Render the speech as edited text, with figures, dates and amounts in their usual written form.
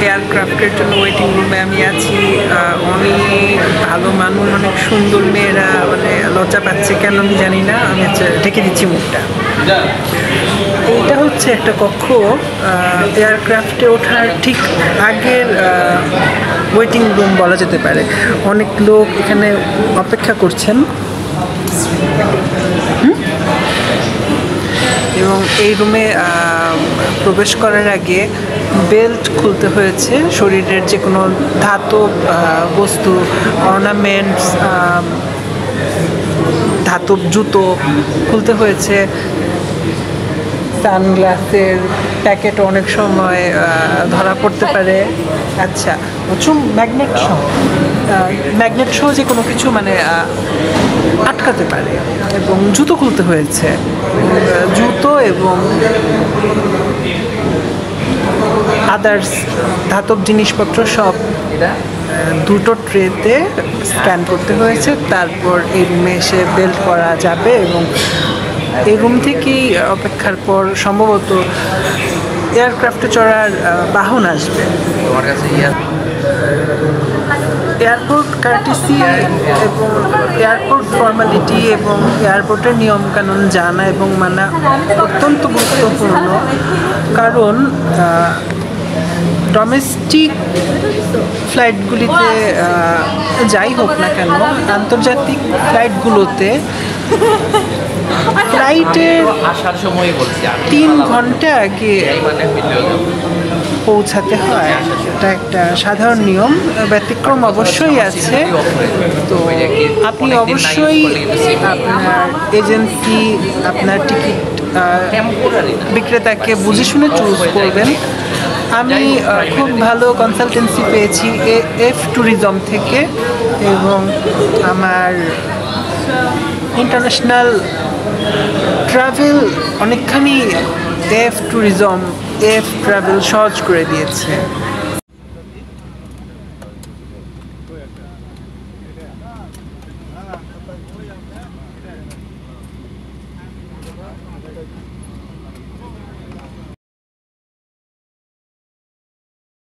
এয়ারক্রাফটের জন্য ওয়েটিং রুমে আমি আছি। অনেক ভালো মানুষ, অনেক সুন্দর মেয়েরা, মানে লজ্জা পাচ্ছে কেন আমি জানি না, আমি ঢেকে দিচ্ছি মুখটা। এইটা হচ্ছে একটা কক্ষ এয়ারক্রাফটে ওঠার ঠিক আগের ওয়েটিং রুম বলা যেতে পারে। অনেক লোক এখানে অপেক্ষা করছেন এবং এই রুমে প্রবেশ করার আগে বেল্ট খুলতে হয়েছে, শরীরের যে কোনো ধাতব বস্তু, অর্নামেন্টস, ধাতব জুতো খুলতে হয়েছে। সানগ্লাসের প্যাকেট অনেক সময় ধরা পড়তে পারে। আচ্ছা, ম্যাগনেট সহ যে কোনো কিছু মানে আটকাতে পারে। এবং জুতো খুলতে হয়েছে, জুতো এবং আদার্স ধাতব জিনিসপত্র সব দুটো ট্রেতে স্ক্যান করতে হয়েছে। তারপর এই রুমে এসে বেল্ট করা যাবে এবং এই রুম থেকেই অপেক্ষার পর সম্ভবত এয়ারক্রাফটে চড়ার বাহন আসবে। তোমার কাছে এয়ারপোর্ট কার্টিসি এবং এয়ারপোর্ট ফর্মালিটি এবং এয়ারপোর্টের নিয়মকানুন জানা এবং মানা অত্যন্ত গুরুত্বপূর্ণ, কারণ ডোমেস্টিক ফ্লাইটগুলিতে যাই হোক না কেন, আন্তর্জাতিক ফ্লাইটগুলোতে ফ্লাইটের আসার সময় 3 ঘন্টা আগে পৌঁছাতে হয়। এটা একটা সাধারণ নিয়ম, ব্যতিক্রম অবশ্যই আছে। তো আপনি অবশ্যই আপনার এজেন্সি, আপনার টিকিট বিক্রেতাকে বুঝে শুনে চুজ করবেন। আমি খুব ভালো কনসালটেন্সি পেয়েছি এফ ট্যুরিজম থেকে এবং আমার ইন্টারন্যাশনাল ট্রাভেল অনেকখানি এফ ট্রাভেল সহজ করে দিয়েছে।